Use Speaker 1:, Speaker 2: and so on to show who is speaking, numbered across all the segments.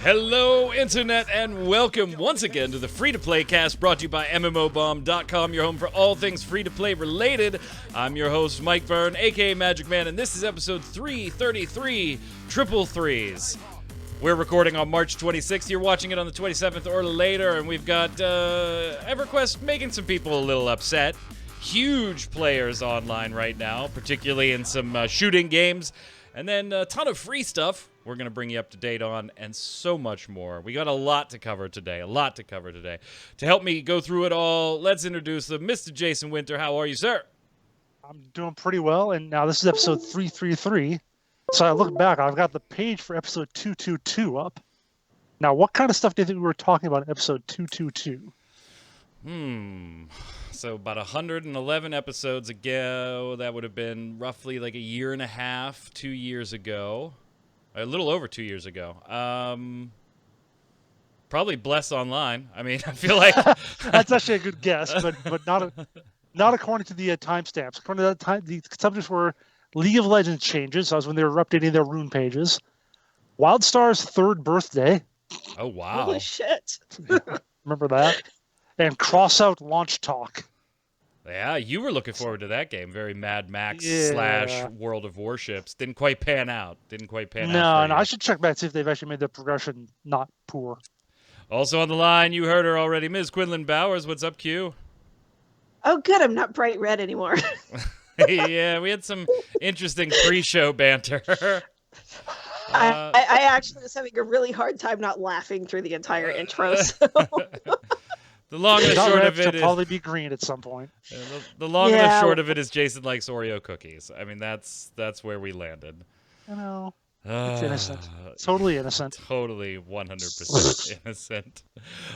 Speaker 1: Hello, Internet, and welcome once again to the Free-to-Play cast brought to you by MMOBomb.com, your home for all things free-to-play related. I'm your host, Mike Byrne, aka Magicman, and this is episode 333, Triple Threes. We're recording on March 26th. You're watching it on the 27th or later, and we've got EverQuest making some people a little upset. Huge players online right now, particularly in some shooting games, and then a ton of free stuff we're going to bring you up to date on, and so much more. We got a lot to cover today, To help me go through it all, let's introduce the Mr. Jason Winter. How are you, sir?
Speaker 2: I'm doing pretty well, and now this is episode 333. So I look back, I've got the page for episode 222 up. Now, what kind of stuff do you think we were talking about in episode 222?
Speaker 1: So about 111 episodes ago, that would have been roughly like a year and a half, 2 years ago. A little over 2 years ago. Probably Bless Online. I mean, I feel like...
Speaker 2: That's actually a good guess, but not according to the timestamps. According to that time, the subjects were League of Legends changes. So that was when they were updating their rune pages. Wildstar's third birthday.
Speaker 1: Oh, wow.
Speaker 3: Holy shit.
Speaker 2: Remember that? And Crossout launch talk.
Speaker 1: Yeah, you were looking forward to that game. Very Mad Max / World of Warships. Didn't quite pan out.
Speaker 2: No, I should check back to see if they've actually made the progression not poor.
Speaker 1: Also on the line, you heard her already, Ms. Quinlan Bowers. What's up, Q?
Speaker 3: Oh, good. I'm not bright red anymore.
Speaker 1: Yeah, we had some interesting pre-show banter.
Speaker 3: I actually was having a really hard time not laughing through the entire intro. So.
Speaker 1: The long and the short of it
Speaker 2: is probably be green at some point.
Speaker 1: The long and the short of it is Jason likes Oreo cookies. I mean, that's where we landed.
Speaker 2: I know. It's innocent. Totally innocent.
Speaker 1: Totally 100% innocent.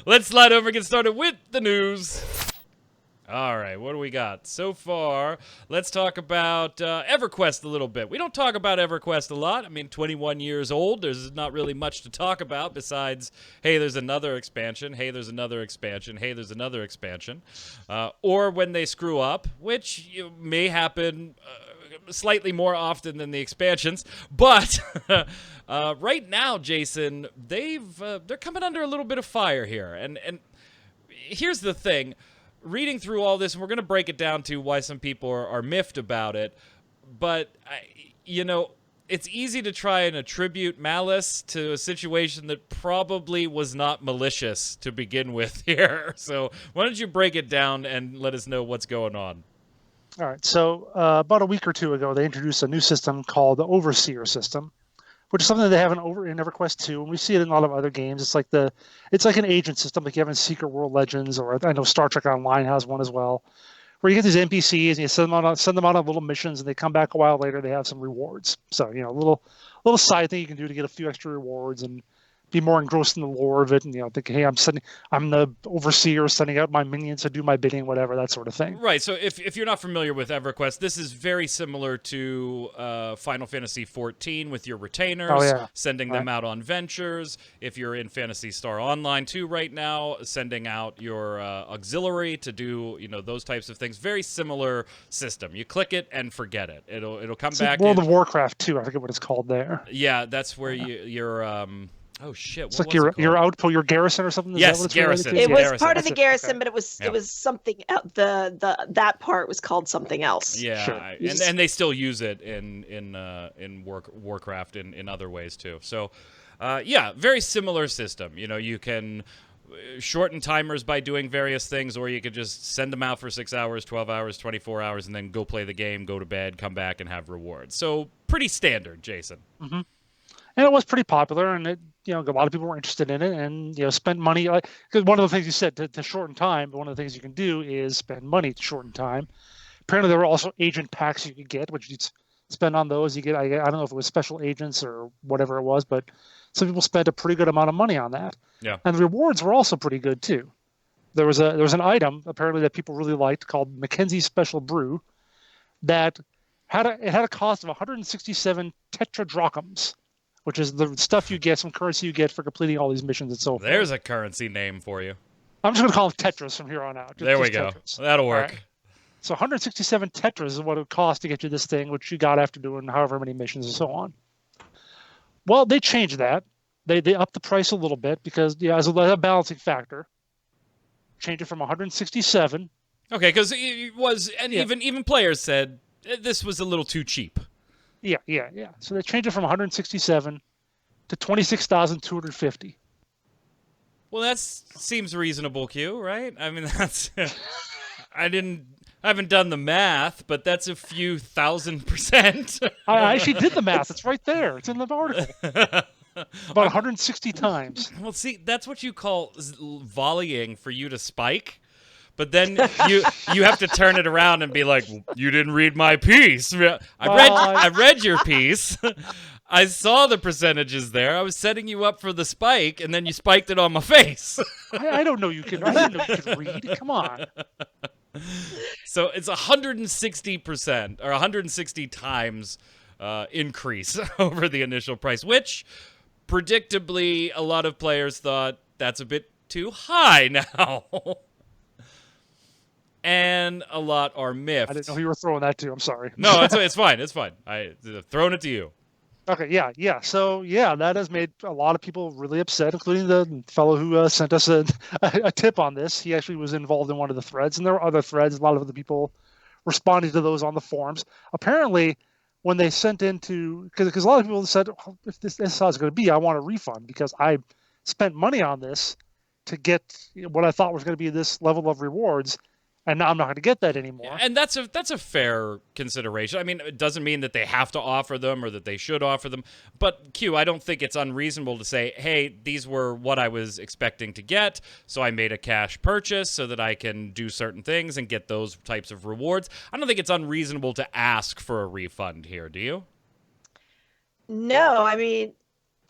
Speaker 1: Let's slide over and get started with the news. All right, what do we got? So far, let's talk about EverQuest a little bit. We don't talk about EverQuest a lot. I mean, 21 years old. There's not really much to talk about besides, hey, there's another expansion. Hey, there's another expansion. Hey, there's another expansion. Or when they screw up, which may happen slightly more often than the expansions. But right now, Jason, they're coming under a little bit of fire here. And here's the thing. Reading through all this, and we're going to break it down to why some people are miffed about it, but, it's easy to try and attribute malice to a situation that probably was not malicious to begin with here. So why don't you break it down and let us know what's going on?
Speaker 2: All right, so about a week or two ago, they introduced a new system called the Overseer system, which is something that they have in EverQuest 2, and we see it in a lot of other games. It's like an agent system, like you have in Secret World Legends, or I know Star Trek Online has one as well, where you get these NPCs and you send them out on little missions, and they come back a while later. They have some rewards. So a little side thing you can do to get a few extra rewards and be more engrossed in the lore of it, and think, hey, I'm the overseer sending out my minions to do my bidding, whatever, that sort of thing.
Speaker 1: Right. So if you're not familiar with EverQuest, this is very similar to Final Fantasy XIV with your retainers, sending them out on ventures. If you're in Phantasy Star Online 2 right now, sending out your auxiliary to do those types of things. Very similar system. You click it and forget it. It'll come back.
Speaker 2: World of Warcraft 2, I forget what it's called there.
Speaker 1: Yeah, that's where you're. Oh shit!
Speaker 2: It's like your outpost, your garrison or something.
Speaker 1: Yes, garrison.
Speaker 3: It was part of the garrison, but it was something. That part was called something else.
Speaker 1: Yeah,
Speaker 2: sure.
Speaker 1: and they still use it in Warcraft in other ways too. So, very similar system. You can shorten timers by doing various things, or you could just send them out for 6 hours, 12 hours, 24 hours, and then go play the game, go to bed, come back, and have rewards. So pretty standard, Jason.
Speaker 2: Mm-hmm. And it was pretty popular, and a lot of people were interested in it, and spent money. Because one of the things you said to shorten time, one of the things you can do is spend money to shorten time. Apparently, there were also agent packs you could get, which you'd spend on those. You get I don't know if it was special agents or whatever it was, but some people spent a pretty good amount of money on that.
Speaker 1: Yeah.
Speaker 2: And the rewards were also pretty good too. There was an item apparently that people really liked called Mackenzie's Special Brew, that had a cost of 167 tetradrachms, which is the stuff you get, some currency you get for completing all these missions and so forth.
Speaker 1: There's a currency name for you.
Speaker 2: I'm just going to call them Tetras from here on out.
Speaker 1: There we go.
Speaker 2: Tetras.
Speaker 1: That'll work.
Speaker 2: Right. So 167 Tetras is what it would cost to get you this thing, which you got after doing however many missions and so on. Well, they changed that. They upped the price a little bit because as a balancing factor, change it from 167.
Speaker 1: Okay, because it was, and
Speaker 2: Yeah.
Speaker 1: even players said this was a little too cheap.
Speaker 2: Yeah. So they changed it from 167 to 26,250.
Speaker 1: Well, that seems reasonable, Q, right? I mean, that's I haven't done the math, but that's a few $1,000%.
Speaker 2: I actually did the math. It's right there. It's in the article. About 160 times.
Speaker 1: Well, see, that's what you call volleying for you to spike. But then you have to turn it around and be like, you didn't read my piece. I read your piece. I saw the percentages there. I was setting you up for the spike, and then you spiked it on my face.
Speaker 2: I don't know you can. I didn't know you could read. Come on.
Speaker 1: So it's 160% or 160 times increase over the initial price, which predictably a lot of players thought that's a bit too high now. And a lot are miffed.
Speaker 2: I didn't know you were throwing that too. I'm sorry.
Speaker 1: No, it's fine. It's fine. I thrown it to you.
Speaker 2: Okay, yeah. So, that has made a lot of people really upset, including the fellow who sent us a tip on this. He actually was involved in one of the threads, and there were other threads. A lot of other people responding to those on the forums. Apparently, when they sent into, because a lot of people said, oh, if this is how it's going to be, I want a refund because I spent money on this to get what I thought was going to be this level of rewards. And now I'm not going to get that anymore.
Speaker 1: And that's a fair consideration. I mean, it doesn't mean that they have to offer them or that they should offer them. But, Q, I don't think it's unreasonable to say, hey, these were what I was expecting to get, so I made a cash purchase so that I can do certain things and get those types of rewards. I don't think it's unreasonable to ask for a refund here, do you?
Speaker 3: No, I mean,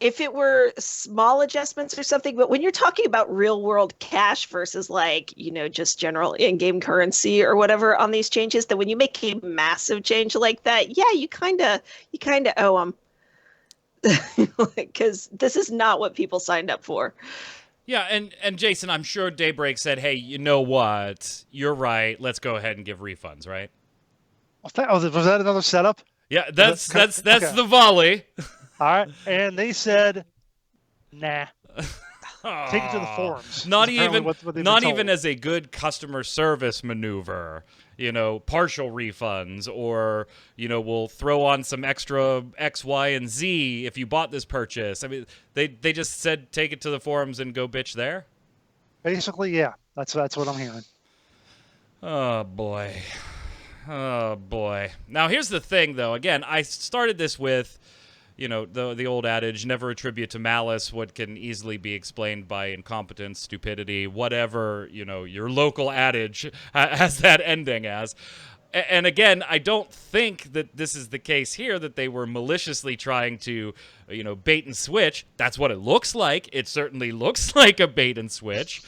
Speaker 3: if it were small adjustments or something, but when you're talking about real world cash versus just general in-game currency or whatever on these changes, that when you make a massive change like that, yeah, you kind of owe them because this is not what people signed up for.
Speaker 1: Yeah, and Jason, I'm sure Daybreak said, hey, you know what? You're right. Let's go ahead and give refunds, right?
Speaker 2: Was that another setup?
Speaker 1: Yeah, that's
Speaker 2: Okay.
Speaker 1: the volley.
Speaker 2: All right, and they said, "Nah, take it to the forums."
Speaker 1: Not
Speaker 2: Apparently
Speaker 1: even,
Speaker 2: what they've
Speaker 1: not
Speaker 2: been
Speaker 1: even
Speaker 2: told.
Speaker 1: as a good customer service maneuver. Partial refunds, or we'll throw on some extra X, Y, and Z if you bought this purchase. I mean, they just said take it to the forums and go bitch there.
Speaker 2: Basically, yeah, that's what I'm hearing.
Speaker 1: Oh boy. Now here's the thing, though. Again, I started this with, the old adage, never attribute to malice what can easily be explained by incompetence, stupidity, whatever, your local adage has that ending as. And again, I don't think that this is the case here, that they were maliciously trying to, bait and switch. That's what it looks like. It certainly looks like a bait and switch.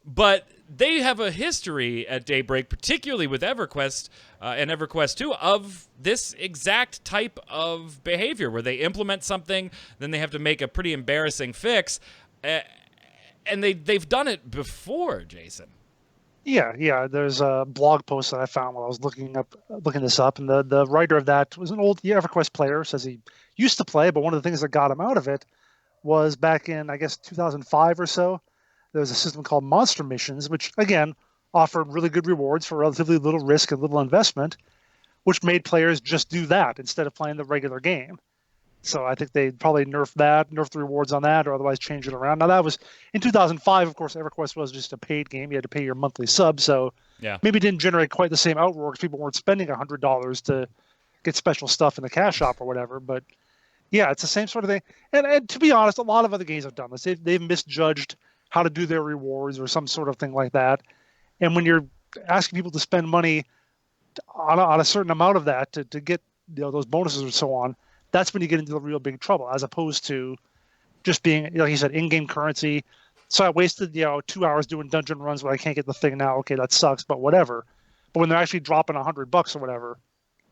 Speaker 1: But they have a history at Daybreak, particularly with EverQuest and EverQuest 2, of this exact type of behavior where they implement something, then they have to make a pretty embarrassing fix. And they've done it before, Jason.
Speaker 2: Yeah. There's a blog post that I found while I was looking this up, and the writer of that was an old EverQuest player. Says he used to play, but one of the things that got him out of it was back in, I guess, 2005 or so. There was a system called Monster Missions, which, again, offered really good rewards for relatively little risk and little investment, which made players just do that instead of playing the regular game. So I think they probably nerfed the rewards on that, or otherwise change it around. Now, that was in 2005. Of course, EverQuest was just a paid game. You had to pay your monthly sub, so maybe it didn't generate quite the same outroar because people weren't spending $100 to get special stuff in the cash shop or whatever. But, yeah, it's the same sort of thing. And to be honest, a lot of other games have done this. They've misjudged how to do their rewards or some sort of thing like that. And when you're asking people to spend money on a certain amount of that to get those bonuses or so on, that's when you get into the real big trouble, as opposed to just being, like you said, in-game currency. So I wasted 2 hours doing dungeon runs where I can't get the thing now. Okay, that sucks, but whatever. But when they're actually dropping $100 or whatever,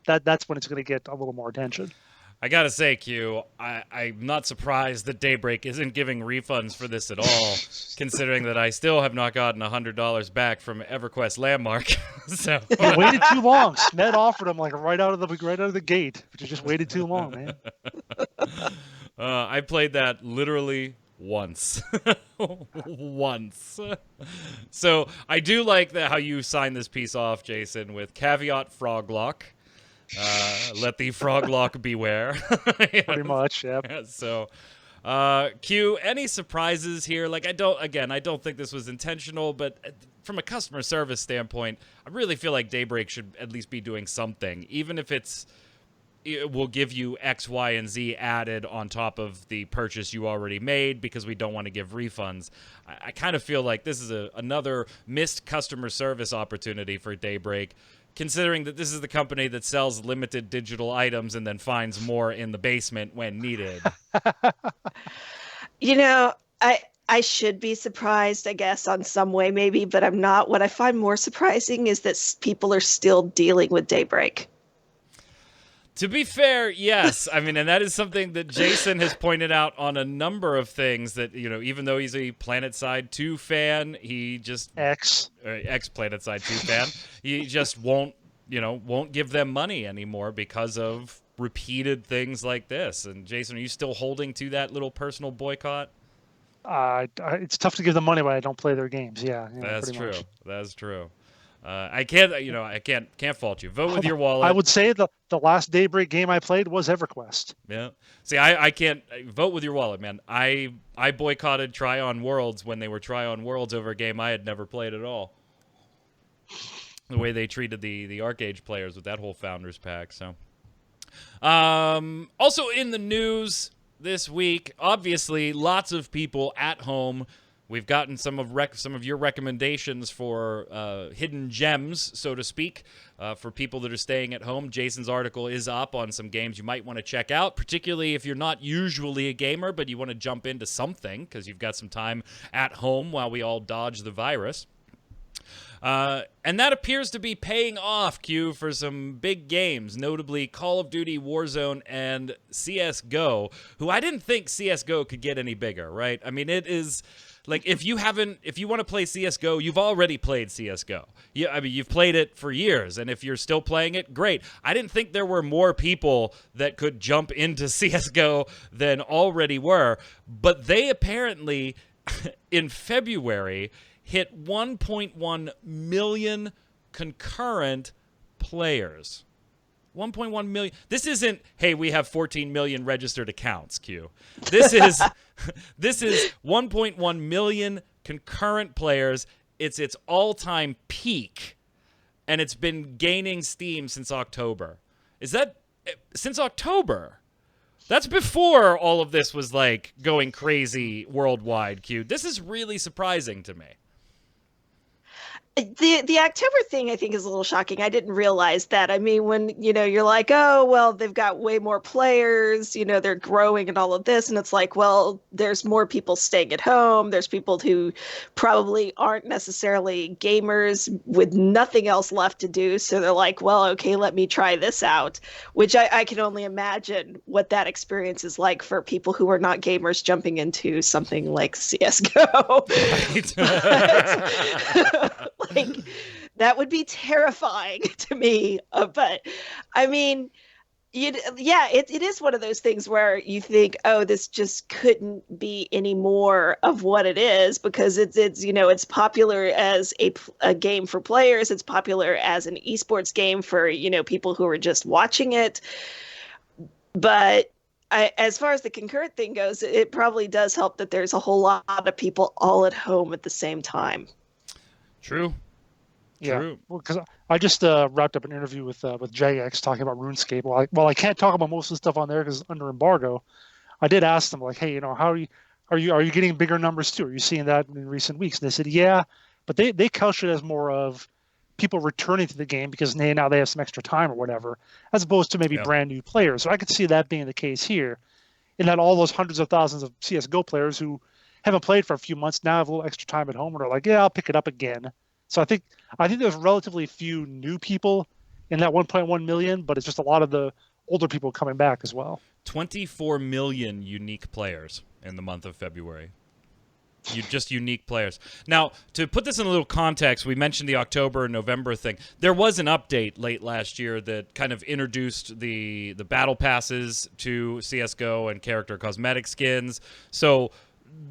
Speaker 2: that's when it's going to get a little more attention.
Speaker 1: I gotta say, Q, I'm not surprised that Daybreak isn't giving refunds for this at all, considering that I still have not gotten $100 back from EverQuest Landmark. So
Speaker 2: you waited too long. Smed offered them right out of the gate, but you just waited too long, man.
Speaker 1: I played that literally once. Once. So I do like that how you sign this piece off, Jason, with caveat froglock. Let the froglock beware.
Speaker 2: Pretty much, yep.
Speaker 1: So, Q, any surprises here? Like, I don't think this was intentional, but from a customer service standpoint, I really feel like Daybreak should at least be doing something, even if it will give you X, Y, and Z added on top of the purchase you already made because we don't want to give refunds. I kind of feel like this is another missed customer service opportunity for Daybreak, considering that this is the company that sells limited digital items and then finds more in the basement when needed.
Speaker 3: You know, I should be surprised, I guess, on some way maybe, but I'm not. What I find more surprising is that people are still dealing with Daybreak.
Speaker 1: To be fair, yes. I mean, and that is something that Jason has pointed out on a number of things that, you know, even though he's a PlanetSide 2 fan, he just... ex-PlanetSide 2 fan, he just won't give them money anymore because of repeated things like this. And Jason, are you still holding to that little personal boycott?
Speaker 2: It's tough to give them money when I don't play their games. Yeah,
Speaker 1: That's
Speaker 2: pretty
Speaker 1: true.
Speaker 2: much.
Speaker 1: That's true. I can't fault you. Vote with your wallet.
Speaker 2: I would say the last Daybreak game I played was EverQuest.
Speaker 1: Yeah. See, I can't vote with your wallet, man. I boycotted Try On Worlds when they were Try On Worlds over a game I had never played at all. The way they treated the ArcAge players with that whole Founders Pack. So, also in the news this week, obviously, lots of people at home. We've gotten some of your recommendations for hidden gems, so to speak, for people that are staying at home. Jason's article is up on some games you might want to check out, particularly if you're not usually a gamer, but you want to jump into something because you've got some time at home while we all dodge the virus. And that appears to be paying off, Q, for some big games, notably Call of Duty Warzone and CSGO, who I didn't think CSGO could get any bigger, right? I mean, it is... Like, if you want to play CSGO, you've already played CSGO. I mean, you've played it for years, and if you're still playing it, great. I didn't think there were more people that could jump into CSGO than already were, but they apparently, in February, hit 1.1 million concurrent players. 1.1 million. This isn't, hey, we have 14 million registered accounts, Q. This is 1.1 million concurrent players. It's its all-time peak, and it's been gaining steam since October. Is that since October? That's before all of this was like going crazy worldwide, Q. This is really surprising to me.
Speaker 3: The October thing, I think, is a little shocking. I didn't realize that. I mean, when, you're like, oh, well, they've got way more players, they're growing and all of this. And it's like, well, there's more people staying at home. There's people who probably aren't necessarily gamers with nothing else left to do. So they're like, well, okay, let me try this out, which I can only imagine what that experience is like for people who are not gamers jumping into something like CSGO. Like, that would be terrifying to me. But I mean, it is one of those things where you think, oh, this just couldn't be any more of what it is, because it's popular as a game for players. It's popular as an esports game for, people who are just watching it. But as far as the concurrent thing goes, it probably does help that there's a whole lot of people all at home at the same time.
Speaker 1: True.
Speaker 2: Yeah,
Speaker 1: True.
Speaker 2: well, because I just wrapped up an interview with JX talking about RuneScape. Well, I can't talk about most of the stuff on there because it's under embargo. I did ask them, like, hey, how are you getting bigger numbers too? Are you seeing that in recent weeks? And they said, yeah, but they couch it as more of people returning to the game because now they have some extra time or whatever, as opposed to maybe brand new players. So I could see that being the case here, in that all those hundreds of thousands of CSGO players who haven't played for a few months now have a little extra time at home and are like, yeah, I'll pick it up again. So I think there's relatively few new people in that 1.1 million, but it's just a lot of the older people coming back as well.
Speaker 1: 24 million unique players in the month of February. just unique players. Now, to put this in a little context, we mentioned the October and November thing. There was an update late last year that kind of introduced the battle passes to CS:GO and character cosmetic skins. So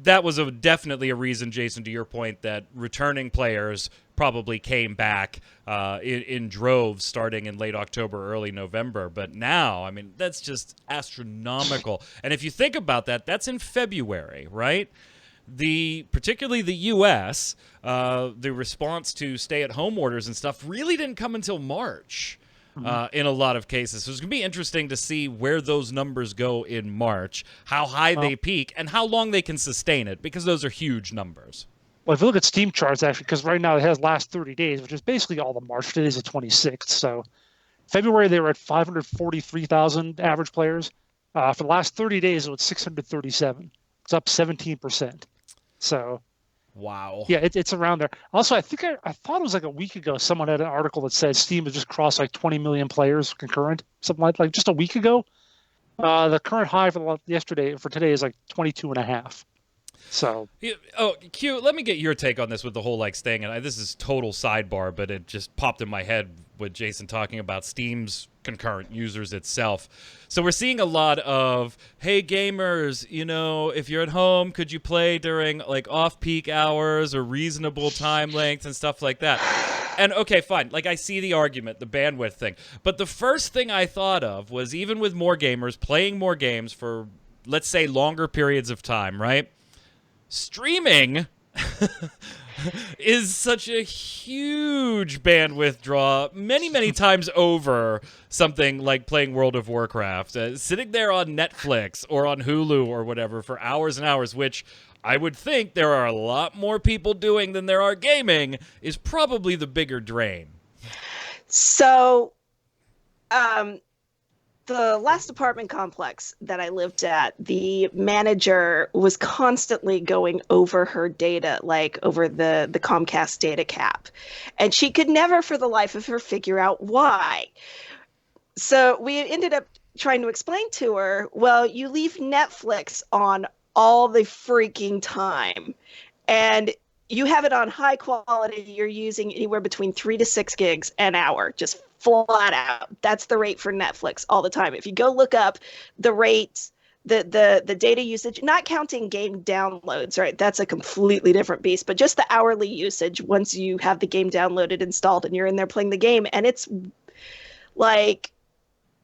Speaker 1: that was definitely a reason, Jason, to your point, that returning players probably came back in droves starting in late October, early November. But now, I mean, that's just astronomical. And if you think about that, that's in February, right? Particularly the U.S., the response to stay-at-home orders and stuff really didn't come until March. In a lot of cases. So it's going to be interesting to see where those numbers go in March, how high they peak, and how long they can sustain it, because those are huge numbers.
Speaker 2: Well, if you look at Steam charts, actually, because right now it has last 30 days, which is basically all the March. Today's the 26th. So February, they were at 543,000 average players. For the last 30 days, it was 637. It's up 17%. So...
Speaker 1: Wow.
Speaker 2: Yeah, it's around there. Also, I think I thought it was like a week ago, someone had an article that said Steam has just crossed like 20 million players concurrent, something like just a week ago. The current high for today is like 22 and a half. So,
Speaker 1: Q, let me get your take on this with the whole like staying. And this is total sidebar, but it just popped in my head with Jason talking about Steam's concurrent users itself. So we're seeing a lot of, hey gamers, if you're at home, could you play during like off-peak hours or reasonable time lengths and stuff like that? And okay, fine. Like I see the argument, the bandwidth thing. But the first thing I thought of was, even with more gamers playing more games for, let's say, longer periods of time, right? Streaming is such a huge bandwidth draw, many times over something like playing World of Warcraft. Sitting there on Netflix or on Hulu or whatever for hours and hours, which I would think there are a lot more people doing than there are gaming, is probably the bigger drain.
Speaker 3: So, the last apartment complex that I lived at, the manager was constantly going over her data, like over the Comcast data cap. And she could never for the life of her figure out why. So we ended up trying to explain to her, well, you leave Netflix on all the freaking time. And you have it on high quality, you're using anywhere between 3 to 6 gigs an hour, just flat out. That's the rate for Netflix all the time. If you go look up the rates, the data usage, not counting game downloads, right? That's a completely different beast, but just the hourly usage once you have the game downloaded, installed, and you're in there playing the game. And it's like,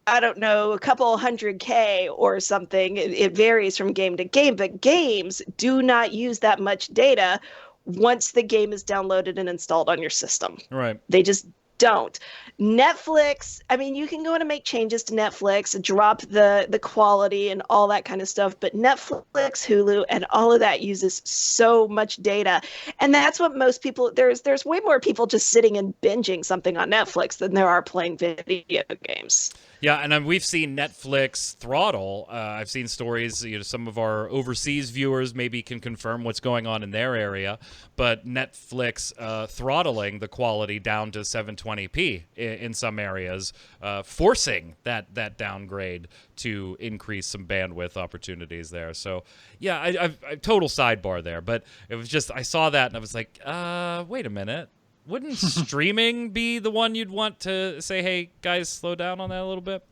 Speaker 3: I don't know, a couple $100K or something. It varies from game to game, but games do not use that much data once the game is downloaded and installed on your system.
Speaker 1: Right.
Speaker 3: They just don't. Netflix, I mean, you can go in and make changes to Netflix, drop the quality and all that kind of stuff, but Netflix, Hulu, and all of that uses so much data. And that's what most people, there's way more people just sitting and binging something on Netflix than there are playing video games.
Speaker 1: Yeah, and we've seen Netflix throttle. I've seen stories, some of our overseas viewers maybe can confirm what's going on in their area, but Netflix throttling the quality down to 720p in some areas, forcing that downgrade to increase some bandwidth opportunities there. So, yeah, I total sidebar there, but it was just, I saw that and I was like, wait a minute. Wouldn't streaming be the one you'd want to say, hey, guys, slow down on that a little bit?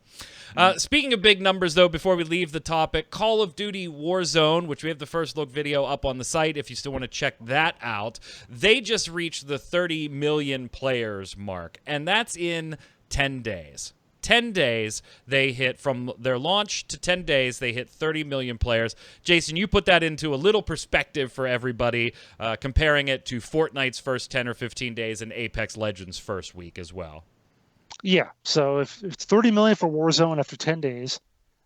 Speaker 1: Speaking of big numbers, though, before we leave the topic, Call of Duty Warzone, which we have the first look video up on the site if you still want to check that out, they just reached the 30 million players mark, and that's in 10 days. 10 days, they hit, from their launch to 10 days, they hit 30 million players. Jason, you put that into a little perspective for everybody, comparing it to Fortnite's first 10 or 15 days and Apex Legends' first week as well.
Speaker 2: Yeah, so if it's 30 million for Warzone after 10 days,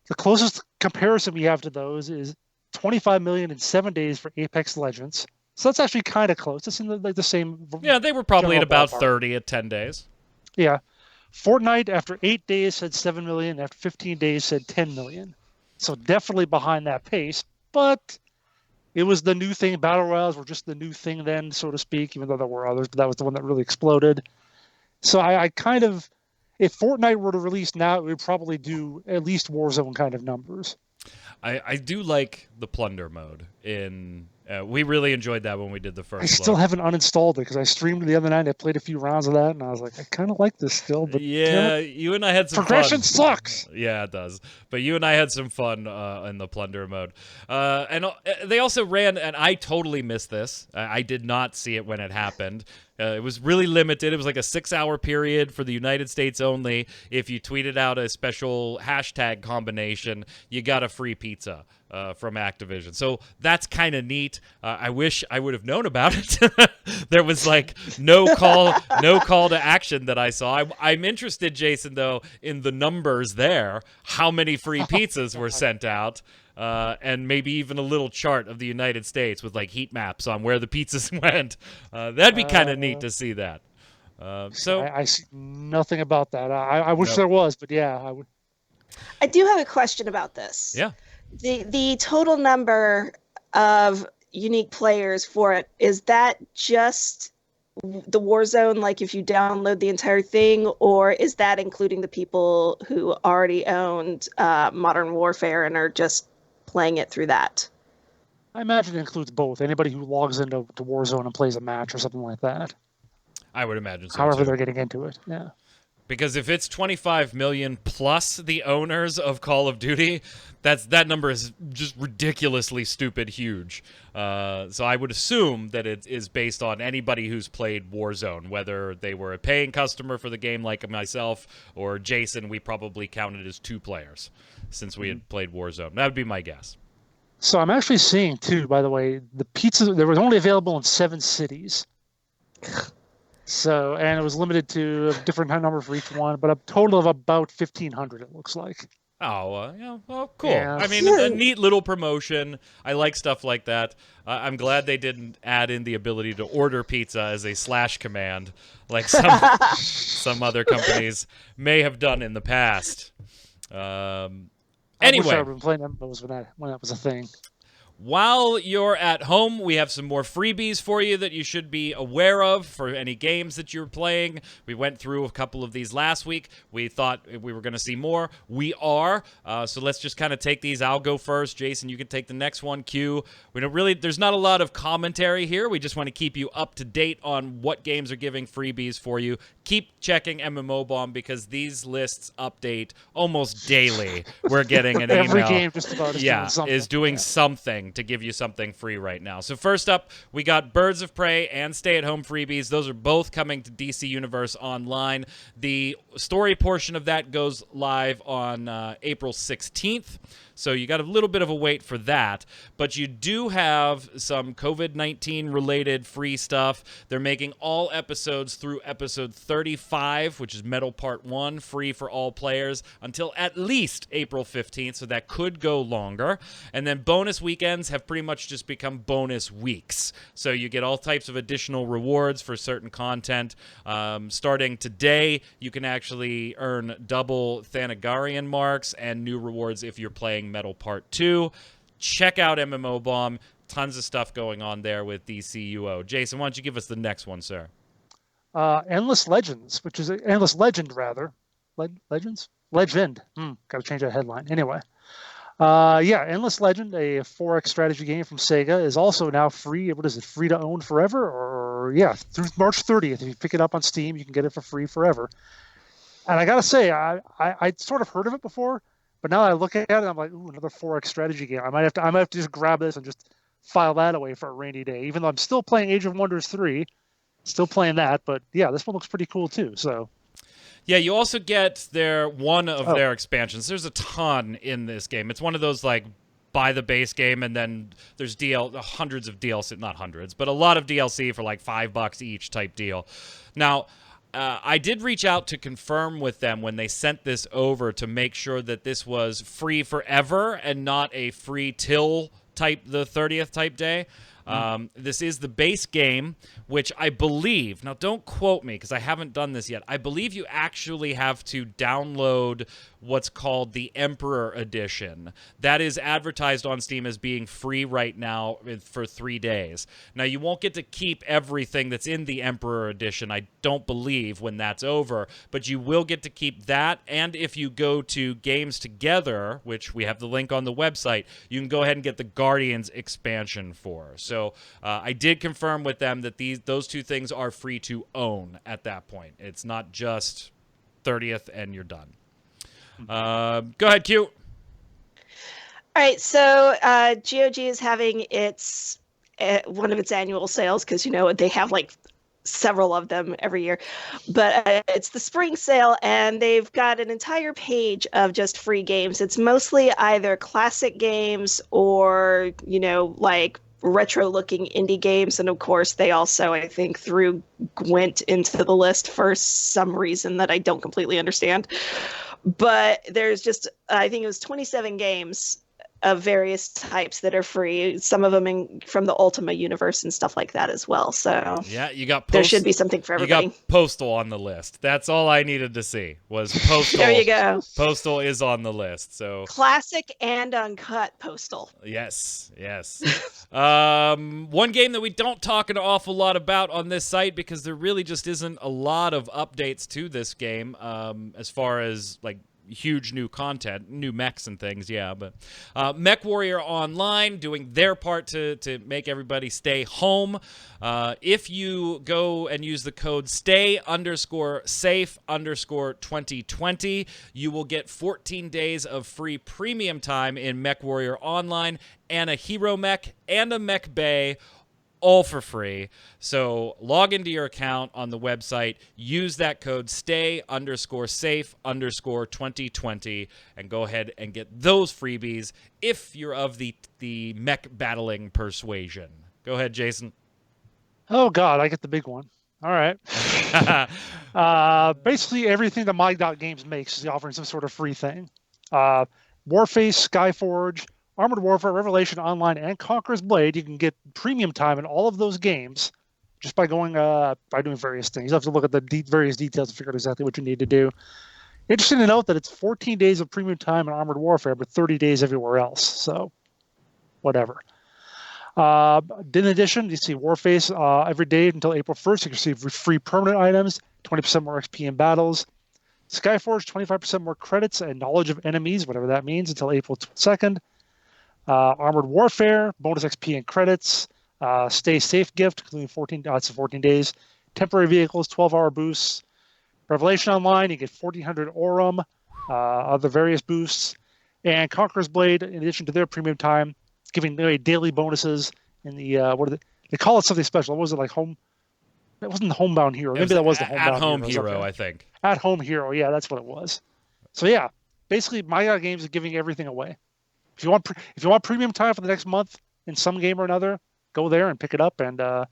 Speaker 2: the closest comparison we have to those is 25 million in 7 days for Apex Legends. So that's actually kind of close. It's in the same.
Speaker 1: Yeah, they were probably at about
Speaker 2: ballpark.
Speaker 1: 30 at 10 days.
Speaker 2: Yeah. Fortnite, after 8 days, said 7 million. After 15 days, said 10 million. So definitely behind that pace. But it was the new thing. Battle Royales were just the new thing then, so to speak, even though there were others. But that was the one that really exploded. So I kind of, if Fortnite were to release now, it would probably do at least Warzone kind of numbers.
Speaker 1: I do like the plunder mode in We really enjoyed that when we did the
Speaker 2: I
Speaker 1: first
Speaker 2: still
Speaker 1: look.
Speaker 2: haven't uninstalled it because I streamed the other night. I played a few rounds of that, and I was like, I kind of like this still, but damn
Speaker 1: Yeah,
Speaker 2: it,
Speaker 1: you and I had some
Speaker 2: progression
Speaker 1: fun.
Speaker 2: sucks.
Speaker 1: Yeah, it does. But you and I had some fun in the plunder mode. And they also ran, and I totally missed this. I did not see it when it happened. It was really limited. It was like a 6-hour period for the United States only. If you tweeted out a special hashtag combination, you got a free pizza from Activision. So that's kind of neat. I wish I would have known about it. There was like no call to action that I saw. I'm interested, Jason, though, in the numbers there. How many free pizzas were sent out? And maybe even a little chart of the United States with like heat maps on where the pizzas went. That'd be kind of neat to see that. So
Speaker 2: I see nothing about that. I wish
Speaker 1: Nope.
Speaker 2: there was, but yeah, I would.
Speaker 3: I do have a question about this.
Speaker 1: yeah,
Speaker 3: The total number of unique players for it, is that just the Warzone, like if you download the entire thing, or is that including the people who already owned Modern Warfare and are just playing it through that?
Speaker 2: I imagine it includes both. Anybody who logs into Warzone and plays a match or something like that.
Speaker 1: I would imagine so.
Speaker 2: However,
Speaker 1: too.
Speaker 2: they're getting into it. Yeah.
Speaker 1: Because if it's 25 million plus the owners of Call of Duty, that number is just ridiculously stupid huge. So I would assume that it is based on anybody who's played Warzone, whether they were a paying customer for the game like myself or Jason. We probably counted as 2 players since we had played Warzone. That would be my guess.
Speaker 2: So I'm actually seeing too, by the way, the pizza, there was only available in 7 cities. So, and it was limited to a different number for each one, but a total of about 1,500, it looks like.
Speaker 1: Oh, yeah, well, cool.
Speaker 2: Yeah.
Speaker 1: I mean, a neat little promotion. I like stuff like that. I'm glad they didn't add in the ability to order pizza as a slash command, like some other companies may have done in the past.
Speaker 2: I wish
Speaker 1: Anyway,
Speaker 2: I would have been playing those when that was a thing.
Speaker 1: while you're at home, we have some more freebies for you that you should be aware of for any games that you're playing. We went through a couple of these last week. We thought we were going to see more. We are. So let's just kind of take these. I'll go first. Jason, you can take the next one. Q. There's not a lot of commentary here. We just want to keep you up to date on what games are giving freebies for you. Keep checking MMO Bomb because these lists update almost daily. We're getting an email.
Speaker 2: Every game just about is doing something.
Speaker 1: Is doing something to give you something free right now. So first up, we got Birds of Prey and Stay at Home freebies. Those are both coming to DC Universe Online. The story portion of that goes live on April 16th. So you got a little bit of a wait for that, but you do have some COVID-19 related free stuff. They're making all episodes through episode 35, which is Metal Part 1, free for all players until at least April 15th, so that could go longer. And then bonus weekends have pretty much just become bonus weeks. So you get all types of additional rewards for certain content. Starting today, you can actually earn double Thanagarian marks and new rewards if you're playing Metal Part 2. Check out MMO Bomb. Tons of stuff going on there with DCUO. Jason, why don't you give us the next one, sir?
Speaker 2: Endless Legends, which is Endless Legend, rather. Legends? Legend. Got to change that headline. Anyway. Endless Legend, a 4X strategy game from Sega, is also now free. What is it? Free to own forever? Or, through March 30th. If you pick it up on Steam, you can get it for free forever. And I got to say, I'd sort of heard of it before, but now I look at it, I'm like, ooh, another 4X strategy game. I might have to just grab this and just file that away for a rainy day, even though I'm still playing Age of Wonders 3. Still playing that, but yeah, this one looks pretty cool too. So,
Speaker 1: yeah, you also get one of their expansions. There's a ton in this game. It's one of those like buy the base game and then there's hundreds of DLC, not hundreds, but a lot of DLC for like $5 each type deal. Now, I did reach out to confirm with them when they sent this over to make sure that this was free forever and not a free till the 30th type day. This is the base game, which I believe, now don't quote me because I haven't done this yet, I believe you actually have to download what's called the Emperor Edition. That is advertised on Steam as being free right now for 3 days. Now, you won't get to keep everything that's in the Emperor Edition, I don't believe, when that's over, but you will get to keep that, and if you go to Games Together, which we have the link on the website, you can go ahead and get the Guardians expansion for. So So I did confirm with them that those two things are free to own at that point. It's not just 30th and you're done. Go ahead, Q.
Speaker 3: All right, so GOG is having its one of its annual sales because they have like several of them every year, but it's the spring sale, and they've got an entire page of just free games. It's mostly either classic games or like retro-looking indie games, and of course they also, I think, threw Gwent into the list for some reason that I don't completely understand. But there's just, I think it was 27 games of various types that are free. Some of them from the Ultima universe and stuff like that as well. So
Speaker 1: yeah, you got
Speaker 3: there should be something for everybody.
Speaker 1: You got Postal on the list. That's all I needed to see was Postal.
Speaker 3: There you go.
Speaker 1: Postal is on the list. So
Speaker 3: classic and uncut Postal.
Speaker 1: Yes. One game that we don't talk an awful lot about on this site because there really just isn't a lot of updates to this game as far as like huge new content, new mechs and things, yeah. But MechWarrior Online doing their part to make everybody stay home. If you go and use the code stay_safe_2020, you will get 14 days of free premium time in MechWarrior Online and a hero mech and a mech bay, all for free. So log into your account on the website, use that code stay_safe_2020, and go ahead and get those freebies if you're of the mech battling persuasion. Go ahead, Jason.
Speaker 2: Oh God, I get the big one. All right. Basically everything that my.games makes is offering some sort of free thing. Warface, Skyforge, Armored Warfare, Revelation Online, and Conqueror's Blade. You can get premium time in all of those games just by doing various things. You have to look at the various details to figure out exactly what you need to do. Interesting to note that it's 14 days of premium time in Armored Warfare, but 30 days everywhere else. So, whatever. In addition, you see Warface every day until April 1st. You can receive free permanent items, 20% more XP in battles. Skyforge, 25% more credits and knowledge of enemies, whatever that means, until April 2nd. Armored Warfare, bonus XP and credits. Stay Safe gift, including 14 days. Temporary vehicles, 12-hour boosts. Revelation Online, you get 1,400 Aurum, other various boosts. And Conqueror's Blade, in addition to their premium time, giving away daily bonuses in the, they call it something special. What was it, like home? It wasn't the Homebound Hero. Maybe that was the Homebound
Speaker 1: At-Home Hero, I think.
Speaker 2: At-Home Hero, yeah, that's what it was. So yeah, basically my.games is giving everything away. If you want premium time for the next month in some game or another, go there and pick it up and have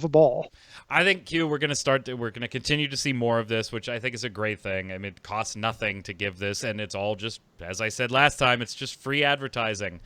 Speaker 2: a ball.
Speaker 1: I think, Q, we're going to continue to see more of this, which I think is a great thing. I mean, it costs nothing to give this, and it's all just, as I said last time, it's just free advertising.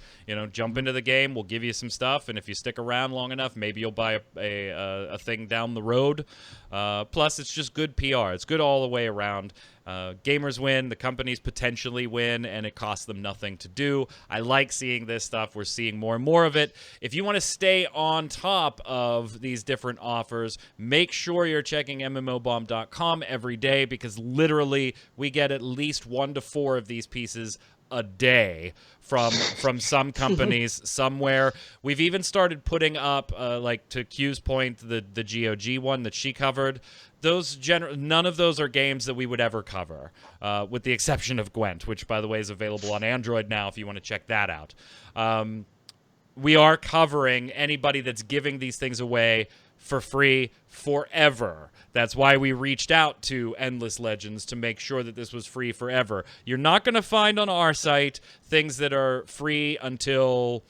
Speaker 1: Jump into the game, we'll give you some stuff, and if you stick around long enough, maybe you'll buy a thing down the road. Plus, it's just good PR. It's good all the way around. Gamers win, the companies potentially win, and it costs them nothing to do. I like seeing this stuff. We're seeing more and more of it. If you want to stay on top of these different offers, make sure you're checking mmobomb.com every day, because literally we get at least 1 to 4 of these pieces a day from some companies somewhere. We've even started putting up, like to Q's point, the GOG one that she covered. None of those are games that we would ever cover, with the exception of Gwent, which, by the way, is available on Android now if you want to check that out. We are covering anybody that's giving these things away for free forever. That's why we reached out to Endless Legends to make sure that this was free forever. You're not going to find on our site things that are free until,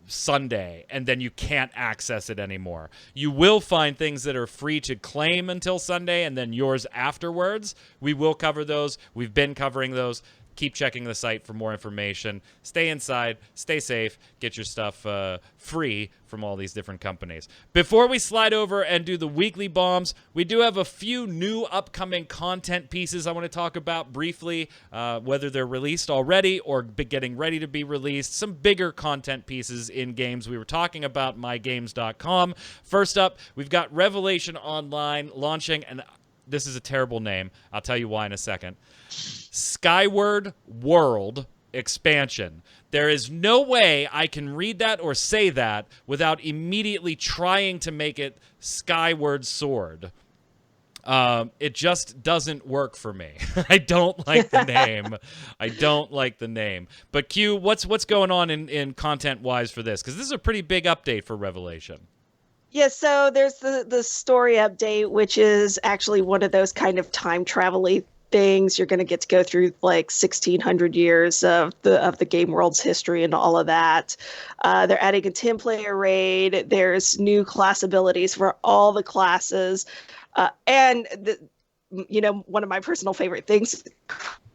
Speaker 1: Sunday, and then you can't access it anymore. You will find things that are free to claim until Sunday and then yours afterwards. We will cover those. We've been covering those. Keep checking the site for more information. Stay inside, stay safe, get your stuff free from all these different companies. Before we slide over and do the weekly bombs, we do have a few new upcoming content pieces I want to talk about briefly, whether they're released already or getting ready to be released. Some bigger content pieces in games we were talking about, mygames.com. First up, we've got Revelation Online launching, and this is a terrible name. I'll tell you why in a second. Skyward World expansion. There is no way I can read that or say that without immediately trying to make it Skyward Sword. It just doesn't work for me. I don't like the name. I don't like the name. But Q, what's going on in content-wise for this? Because this is a pretty big update for Revelation.
Speaker 3: Yeah, so there's the story update, which is actually one of those kind of time travel-y things. You're going to get to go through like 1,600 years of the game world's history and all of that. They're adding a 10-player raid. There's new class abilities for all the classes, and one of my personal favorite things,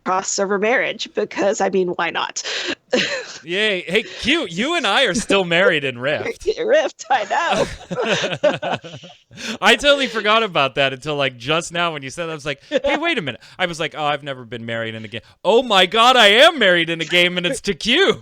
Speaker 3: cross-server marriage, because I mean, why not?
Speaker 1: Yay. Hey, Q, you and I are still married in Rift.
Speaker 3: Rift, I know.
Speaker 1: I totally forgot about that until like just now when you said that. I was like, hey, wait a minute. I was like, oh, I've never been married in a game. Oh my God, I am married in a game and it's to Q.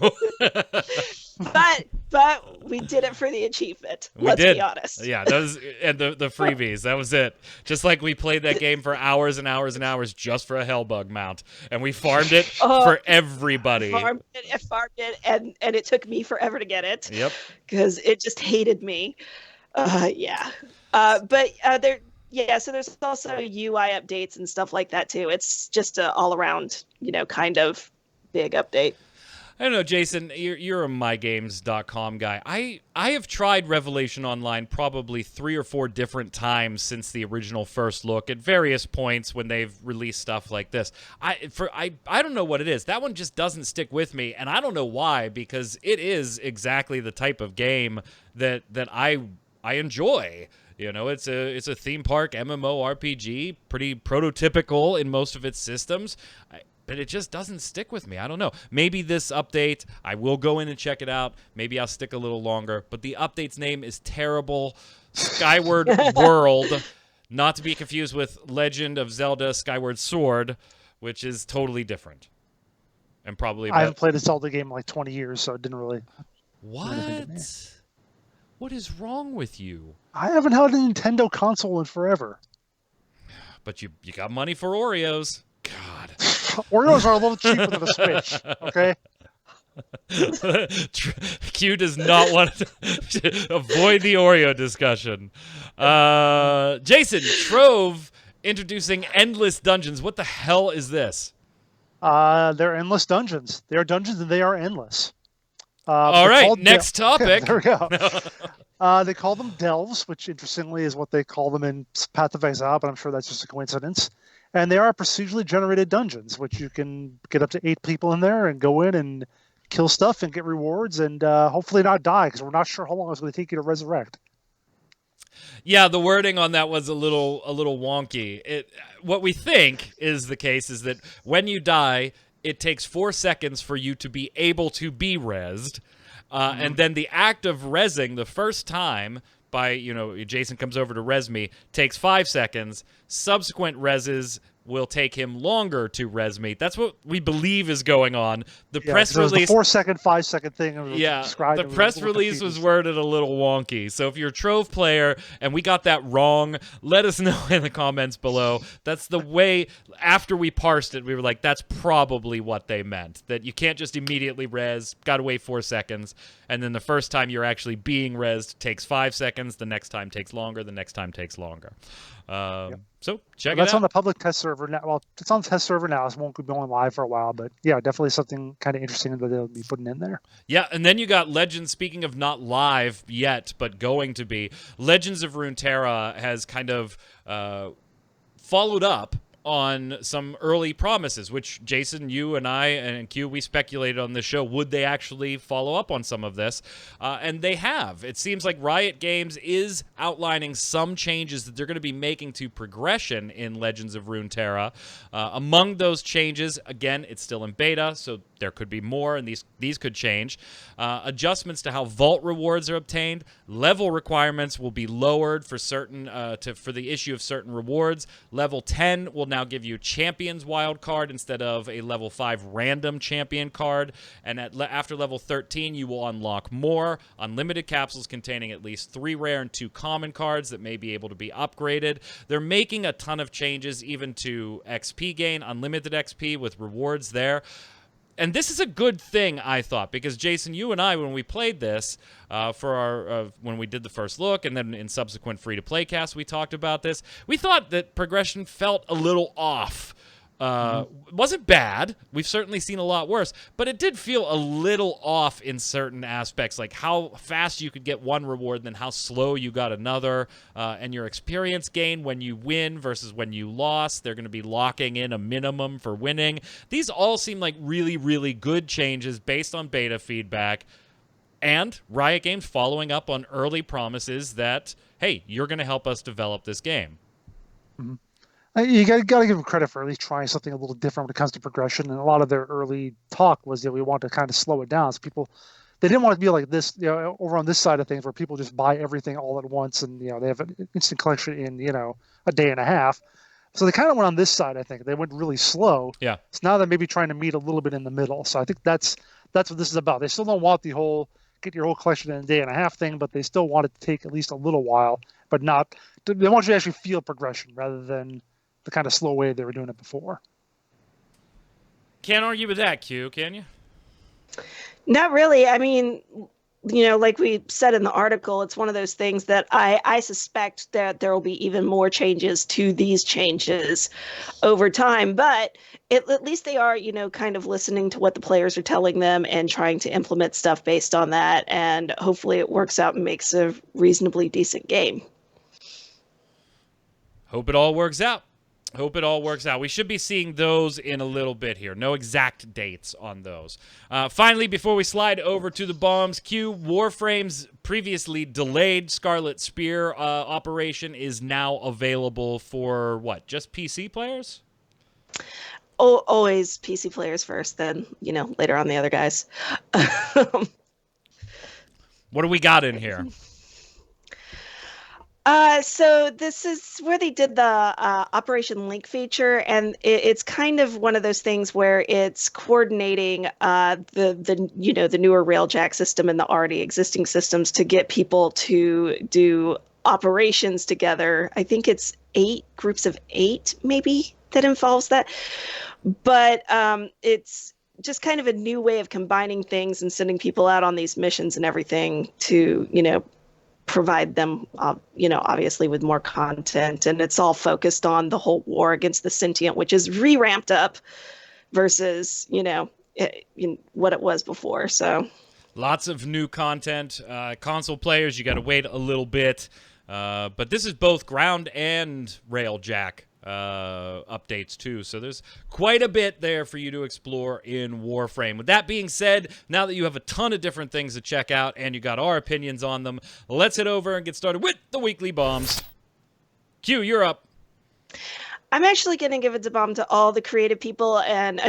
Speaker 3: But we did it for the achievement. Let's be honest.
Speaker 1: Yeah, that was, and the freebies. That was it. Just like we played that game for hours and hours and hours just for a Hellbug mount, and we farmed it for everybody.
Speaker 3: Farmed it, and it took me forever to get it.
Speaker 1: Yep.
Speaker 3: Because it just hated me. Yeah. But there. Yeah, so there's also UI updates and stuff like that too. It's just a all around, kind of big update.
Speaker 1: I don't know, Jason, you're a mygames.com guy. I have tried Revelation Online probably 3 or 4 different times since the original first look at various points when they've released stuff like this. I don't know what it is. That one just doesn't stick with me, and I don't know why, because it is exactly the type of game that I enjoy. It's a theme park MMORPG, pretty prototypical in most of its systems. But it just doesn't stick with me. I don't know. Maybe this update, I will go in and check it out. Maybe I'll stick a little longer. But the update's name is terrible. Skyward World, not to be confused with Legend of Zelda Skyward Sword, which is totally different. And probably...
Speaker 2: I haven't played a Zelda game in like 20 years, so it didn't really...
Speaker 1: What? What is wrong with you?
Speaker 2: I haven't had a Nintendo console in forever.
Speaker 1: But you got money for Oreos. God.
Speaker 2: Oreos are a little cheaper than a Switch, okay?
Speaker 1: Q does not want to avoid the Oreo discussion. Jason, Trove introducing endless dungeons. What the hell is this?
Speaker 2: They're endless dungeons. They are dungeons and they are endless.
Speaker 1: All right, next topic.
Speaker 2: There we go. They call them delves, which interestingly is what they call them in Path of Exile, but I'm sure that's just a coincidence. And they are procedurally generated dungeons, which you can get up to 8 people in there and go in and kill stuff and get rewards and hopefully not die, because we're not sure how long it's going to take you to resurrect.
Speaker 1: Yeah, the wording on that was a little wonky. What we think is the case is that when you die, it takes 4 seconds for you to be able to be rezzed. And then the act of rezzing the first time by, Jason comes over to res me, takes 5 seconds. Subsequent rezzes will take him longer to res me. That's what we believe is going on. The press release...
Speaker 2: the 4 second, 5 second thing.
Speaker 1: The press release was worded a little wonky. So if you're a Trove player and we got that wrong, let us know in the comments below. That's the way, after we parsed it, we were like, that's probably what they meant. That you can't just immediately res, gotta wait 4 seconds, and then the first time you're actually being rezzed takes 5 seconds, the next time takes longer, the next time takes longer. So check it out.
Speaker 2: That's on the public test server now. Well, it's on the test server now. It won't be going live for a while, but yeah, definitely something kind of interesting that they'll be putting in there.
Speaker 1: Yeah, and then you got Legends, speaking of not live yet, but going to be, Legends of Runterra has kind of followed up on some early promises, which Jason, you and I and Q, we speculated on the show, would they actually follow up on some of this? And they have. It seems like Riot Games is outlining some changes that they're going to be making to progression in Legends of Runeterra. Among those changes, again, it's still in beta, so there could be more, and these could change. Adjustments to how vault rewards are obtained. Level requirements will be lowered for certain for the issue of certain rewards. Level 10 will now give you Champions wild card instead of a level 5 random champion card. And after level 13, you will unlock more unlimited capsules containing at least 3 rare and 2 common cards that may be able to be upgraded. They're making a ton of changes even to XP gain, unlimited XP with rewards there. and this is a good thing, I thought, because Jason, you and I, when we played this for our when we did the first look, and then in subsequent free-to-play casts, we talked about this. We thought that progression felt a little off. It wasn't bad. We've certainly seen a lot worse, but it did feel a little off in certain aspects, like how fast you could get one reward and then how slow you got another, and your experience gain when you win versus when you lost. They're going to be locking in a minimum for winning. These all seem like really, really good changes based on beta feedback, and Riot Games following up on early promises that, hey, you're going to help us develop this game.
Speaker 2: Mm-hmm. You got to give them credit for at least trying something a little different when it comes to progression. And a lot of their early talk was that we want to kind of slow it down. So they didn't want it to be like this, over on this side of things where people just buy everything all at once and, they have an instant collection in, a day and a half. So they kind of went on this side, I think. They went really slow.
Speaker 1: Yeah.
Speaker 2: So now they're maybe trying to meet a little bit in the middle. So I think that's what this is about. They still don't want the whole get your whole collection in a day and a half thing, but they still want it to take at least a little while, but they want you to actually feel progression rather than the kind of slow way they were doing it before.
Speaker 1: Can't argue with that, Q, can you?
Speaker 3: Not really. I mean, like we said in the article, it's one of those things that I suspect that there will be even more changes to these changes over time. But at least they are, kind of listening to what the players are telling them and trying to implement stuff based on that. And hopefully it works out and makes a reasonably decent game.
Speaker 1: Hope it all works out. We should be seeing those in a little bit here. No exact dates on those. Finally, before we slide over to the bombs, Q, Warframe's previously delayed Scarlet Spear operation is now available for what? Just PC players?
Speaker 3: Oh, always PC players first, then, later on the other guys.
Speaker 1: What do we got in here?
Speaker 3: So this is where they did the Operation Link feature, and it's kind of one of those things where it's coordinating the newer Railjack system and the already existing systems to get people to do operations together. I think it's 8 groups of 8, maybe, that involves that. But it's just kind of a new way of combining things and sending people out on these missions and everything to, provide them, obviously with more content. And it's all focused on the whole war against the sentient, which is re-ramped up versus, what it was before. So
Speaker 1: lots of new content. Console players, you got to wait a little bit. But this is both ground and Railjack updates too, so there's quite a bit there for you to explore in Warframe. With that being said, now that you have a ton of different things to check out and you got our opinions on them, let's head over and get started with the weekly bombs. Q, you're up.
Speaker 3: I'm actually going to give it a bomb to all the creative people and,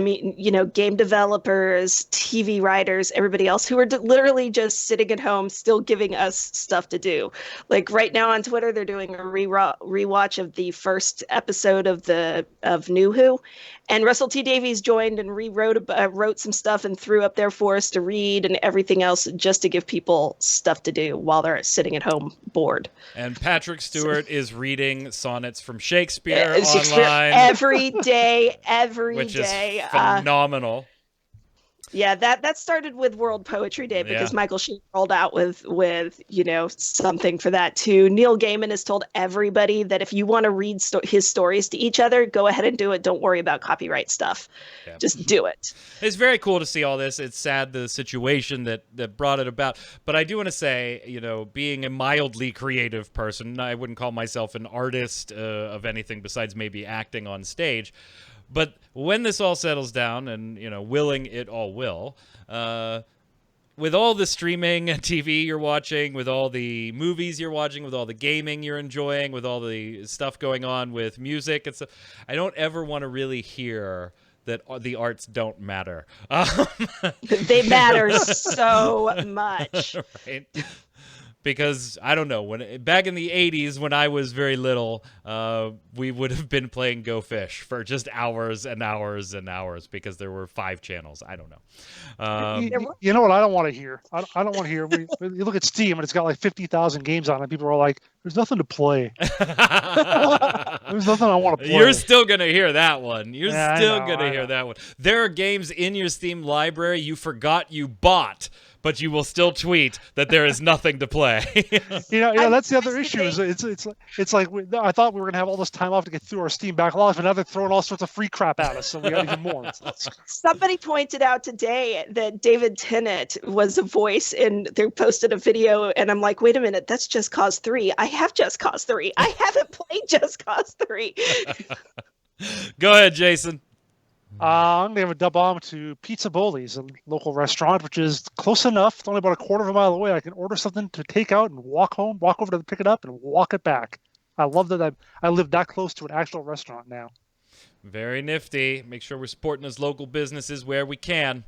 Speaker 3: game developers, TV writers, everybody else who are literally just sitting at home still giving us stuff to do. Like right now on Twitter, they're doing a rewatch of the first episode of New Who, and Russell T Davies joined and wrote some stuff and threw up there for us to read and everything else just to give people stuff to do while they're sitting at home bored.
Speaker 1: And Patrick Stewart is reading sonnets from Shakespeare online.
Speaker 3: Every day,
Speaker 1: which is phenomenal.
Speaker 3: Yeah, that started with World Poetry Day because Michael Sheen rolled out with something for that too. Neil Gaiman has told everybody that if you want to read his stories to each other, go ahead and do it. Don't worry about copyright stuff. Yeah. Just do it.
Speaker 1: It's very cool to see all this. It's sad the situation that brought it about. But I do want to say, being a mildly creative person, I wouldn't call myself an artist of anything besides maybe acting on stage. But when this all settles down, and, willing it all will, with all the streaming TV you're watching, with all the movies you're watching, with all the gaming you're enjoying, with all the stuff going on with music, I don't ever want to really hear that the arts don't matter.
Speaker 3: They matter so much.
Speaker 1: Right? because I don't know, when back in the 80s when I was very little, we would have been playing Go Fish for just hours and hours and hours because there were 5 channels. I don't know.
Speaker 2: You know what I don't want to hear? I don't want to hear. You look at Steam and it's got like 50,000 games on it. People are like, "There's nothing to play. There's nothing I want to play."
Speaker 1: You're still gonna hear that one. You're
Speaker 2: Yeah,
Speaker 1: still
Speaker 2: I know,
Speaker 1: gonna
Speaker 2: I
Speaker 1: hear
Speaker 2: know.
Speaker 1: that one. There are games in your Steam library you forgot you bought, but you will still tweet that there is nothing to play.
Speaker 2: That's the other issue. Is it's like I thought we were gonna have all this time off to get through our Steam backlog, but now they're throwing all sorts of free crap at us, so we got even more.
Speaker 3: Somebody pointed out today that David Tennant was a voice, and they posted a video, and I'm like, wait a minute, that's Just Cause 3. I have Just Cause 3. I haven't played Just Cause 3.
Speaker 1: Go ahead, Jason.
Speaker 2: I'm gonna give a dub bomb to Pizza Boli's, a local restaurant, which is close enough. It's only about a quarter of a mile away. I can order something to take out and walk home, walk over to pick it up, and walk it back. I love that I live that close to an actual restaurant now.
Speaker 1: Very nifty. Make sure we're supporting those local businesses where we can.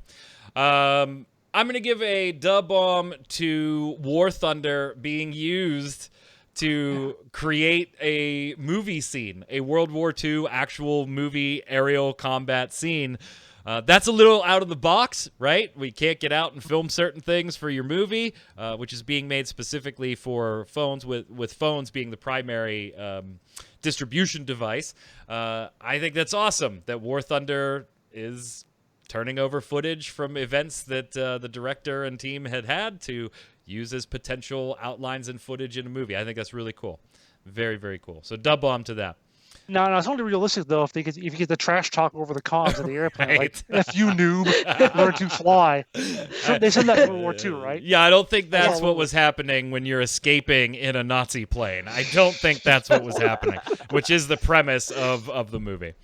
Speaker 1: I'm going to give a dub bomb to War Thunder being used to create a movie scene, a World War II actual movie aerial combat scene. That's a little out of the box, right? We can't get out and film certain things for your movie, which is being made specifically for phones, with phones being the primary distribution device. I think that's awesome that War Thunder is turning over footage from events that the director and team had to use as potential outlines and footage in a movie. I think that's really cool. Very, very cool. So dub bomb to that.
Speaker 2: No, it's only realistic though if you get the trash talk over the comms of the airplane,
Speaker 1: Right.
Speaker 2: like "F you noob, learn to fly." So they said that in World War II, right?
Speaker 1: Yeah, I don't think that's what was happening when you're escaping in a Nazi plane. I don't think that's what was happening, which is the premise of the movie.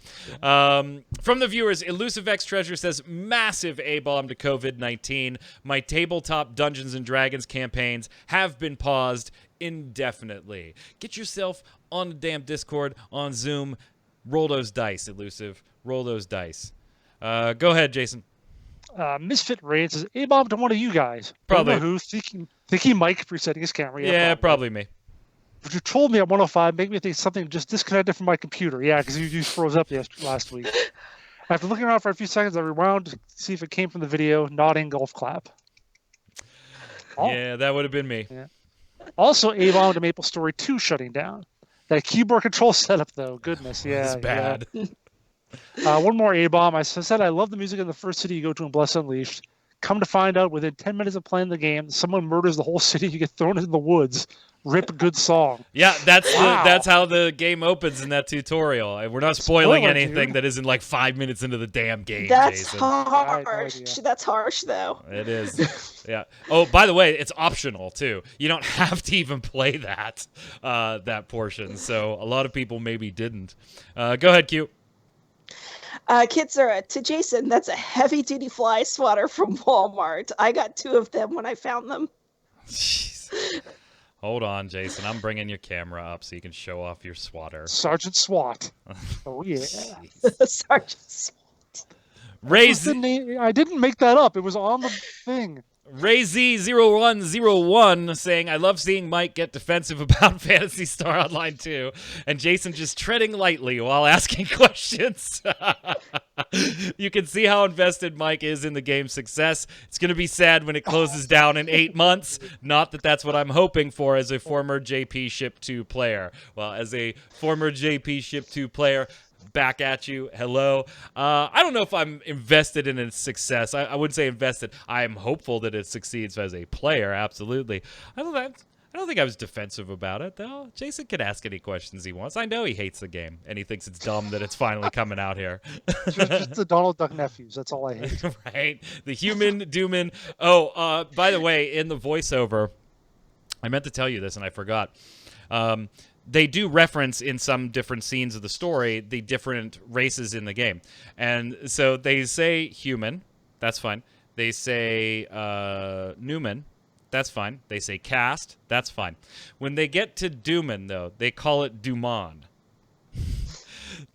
Speaker 1: From the viewers, Elusive X Treasure says, massive A-bomb to COVID-19. My tabletop Dungeons & Dragons campaigns have been paused indefinitely. Get yourself on the damn Discord, on Zoom. Roll those dice, Elusive. Roll those dice. Go ahead, Jason.
Speaker 2: Misfit Raid says A-bomb to one of you guys.
Speaker 1: Probably.
Speaker 2: Don't know who. Thinking Mike resetting his camera.
Speaker 1: Yeah, probably me.
Speaker 2: But you told me at 105, make me think something just disconnected from my computer. Yeah, because you froze up last week. After looking around for a few seconds, I rewound to see if it came from the video. Nodding golf clap. Oh.
Speaker 1: Yeah, that would have been me.
Speaker 2: Yeah. Also, A-bomb to Maple Story 2 shutting down. That keyboard control setup, though. Goodness, yeah.
Speaker 1: It's bad.
Speaker 2: Yeah. One more A-bomb. I said I love the music in the first city you go to in Bless Unleashed. Come to find out, within 10 minutes of playing the game, someone murders the whole city. You get thrown into the woods. Rip, good song.
Speaker 1: Yeah, that's
Speaker 2: Wow.
Speaker 1: that's how the game opens in that tutorial. We're not spoiling
Speaker 2: Spoiler,
Speaker 1: anything
Speaker 2: dude.
Speaker 1: that isn't like 5 minutes into the damn game,
Speaker 3: That's
Speaker 1: Jason.
Speaker 3: harsh.
Speaker 2: I had no idea.
Speaker 3: That's harsh, though.
Speaker 1: It is. Yeah. Oh, by the way, it's optional too. You don't have to even play that portion. So a lot of people maybe didn't. Go ahead, Q.
Speaker 3: Kitsura, to Jason, that's a heavy-duty fly swatter from Walmart. I got 2 of them when I found them.
Speaker 1: Jeez. Hold on, Jason. I'm bringing your camera up so you can show off your swatter.
Speaker 2: Sergeant SWAT. Oh, yeah.
Speaker 1: Jeez.
Speaker 3: Sergeant.
Speaker 2: I didn't make that up. It was on the thing.
Speaker 1: RayZ0101 saying, I love seeing Mike get defensive about Phantasy Star Online 2, and Jason just treading lightly while asking questions. You can see how invested Mike is in the game's success. It's going to be sad when it closes down in 8 months. Not that that's what I'm hoping for as a former JP Ship 2 player. Well, as a former JP Ship 2 player, back at you. Hello. I don't know if I'm invested in its success. I wouldn't say invested. I am hopeful that it succeeds as a player. Absolutely. I don't think I was defensive about it, though. Jason can ask any questions he wants. I know he hates the game, and he thinks it's dumb that it's finally coming out here.
Speaker 2: Just the Donald Duck nephews. That's all I hate.
Speaker 1: Right? The human Dooman. Oh, by the way, in the voiceover, I meant to tell you this, and I forgot. They do reference in some different scenes of the story the different races in the game. And so they say human. That's fine. They say Newman. That's fine. They say cast. That's fine. When they get to Dooman, though, they call it Duman.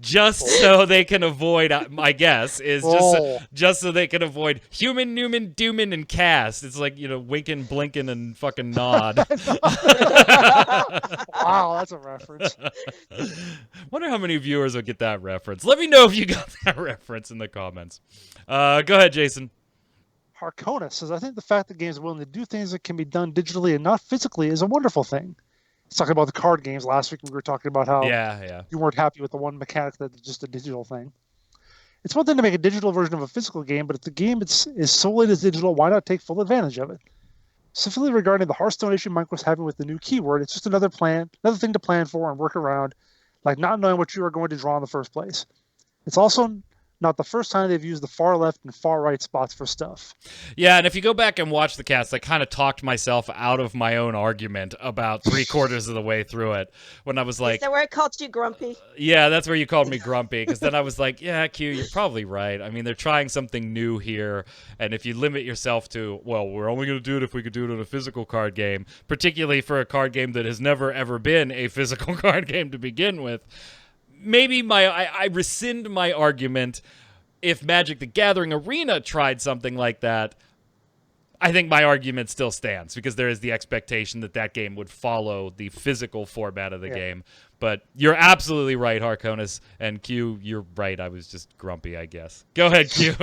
Speaker 1: just so they can avoid, my guess is
Speaker 2: Oh.
Speaker 1: just so they can avoid Human, Newman, Dooman, and Cast. It's like, winking, blinking, and fucking nod.
Speaker 2: Wow, that's a reference.
Speaker 1: Wonder how many viewers will get that reference. Let me know if you got that reference in the comments. Go ahead, Jason.
Speaker 2: Harkona says, I think the fact that games are willing to do things that can be done digitally and not physically is a wonderful thing. He's talking about the card games last week. We were talking about how
Speaker 1: Yeah.
Speaker 2: you weren't happy with the one mechanic that's just a digital thing. It's one thing to make a digital version of a physical game, but if the game is solely as digital, why not take full advantage of it? Specifically regarding the Hearthstone issue Mike was having with the new keyword, it's just another thing to plan for and work around, like not knowing what you are going to draw in the first place. It's also not the first time they've used the far left and far right spots for stuff.
Speaker 1: Yeah, and if you go back and watch the cast, I kind of talked myself out of my own argument about 3/4 of the way through it when I was like...
Speaker 3: Is that where I called you grumpy?
Speaker 1: Yeah, that's where you called me grumpy, because then I was like, yeah, Q, you're probably right. I mean, they're trying something new here, and if you limit yourself to, well, we're only going to do it if we could do it in a physical card game, particularly for a card game that has never, ever been a physical card game to begin with, maybe I rescind my argument. If Magic the Gathering Arena tried something like that, I think my argument still stands, because there is the expectation that that game would follow the physical format of the game. But you're absolutely right, Harkonis, and Q, you're right. I was just grumpy, I guess. Go ahead, Q.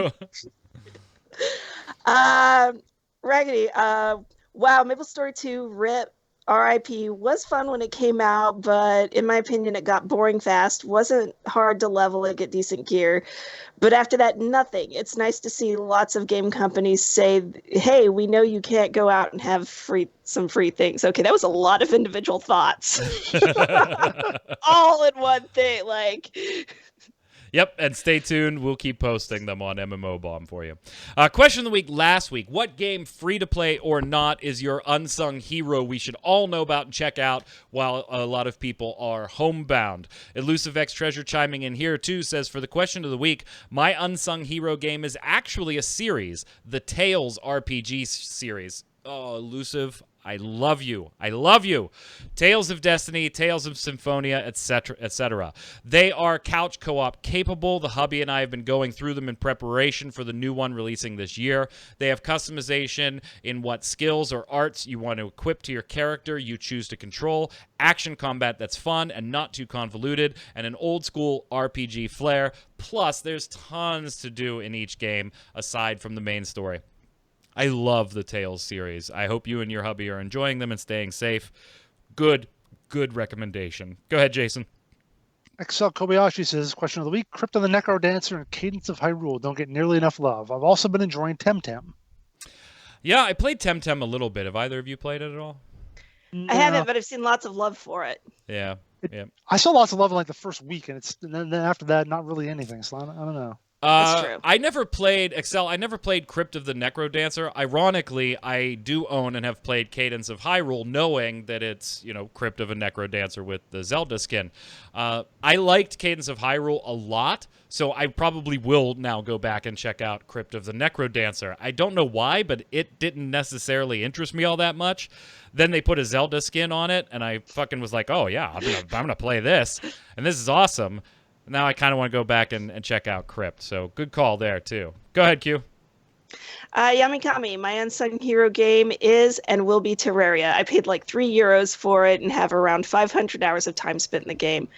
Speaker 3: Raggedy, wow, MapleStory 2, RIP, RIP, was fun when it came out, but in my opinion, it got boring fast. Wasn't hard to level and get decent gear. But after that, nothing. It's nice to see lots of game companies say, hey, we know you can't go out and have some free things. Okay, that was a lot of individual thoughts. All in one thing, like...
Speaker 1: Yep, and stay tuned. We'll keep posting them on MMO Bomb for you. Question of the week last week. What game, free-to-play or not, is your unsung hero we should all know about and check out while a lot of people are homebound? Elusive X Treasure chiming in here, too, says, for the question of the week, my unsung hero game is actually a series, the Tales RPG series. Oh, Elusive, I love you. I love you. Tales of Destiny, Tales of Symphonia, etc., etc. They are couch co-op capable. The hubby and I have been going through them in preparation for the new one releasing this year. They have customization in what skills or arts you want to equip to your character you choose to control, action combat that's fun and not too convoluted, and an old school RPG flair. Plus, there's tons to do in each game aside from the main story. I love the Tales series. I hope you and your hubby are enjoying them and staying safe. Good recommendation. Go ahead, Jason.
Speaker 2: Excel Kobayashi says, question of the week, Crypt of the Necro Dancer and Cadence of Hyrule don't get nearly enough love. I've also been enjoying Temtem.
Speaker 1: Yeah, I played Temtem a little bit. Have either of you played it at all?
Speaker 3: I haven't, but I've seen lots of love for it.
Speaker 1: Yeah.
Speaker 2: I saw lots of love in like the first week, and then after that, not really anything. So I don't know.
Speaker 3: That's true.
Speaker 1: I never played Excel. I never played Crypt of the Necro Dancer. Ironically, I do own and have played Cadence of Hyrule, knowing that it's, Crypt of a Necro Dancer with the Zelda skin. I liked Cadence of Hyrule a lot, so I probably will now go back and check out Crypt of the Necro Dancer. I don't know why, but it didn't necessarily interest me all that much. Then they put a Zelda skin on it, and I fucking was like, oh yeah, I'm gonna play this, and this is awesome. Now I kind of want to go back and check out Crypt, so good call there, too. Go ahead, Q.
Speaker 3: Yamikami, my unsung hero game is and will be Terraria. I paid like €3 for it and have around 500 hours of time spent in the game.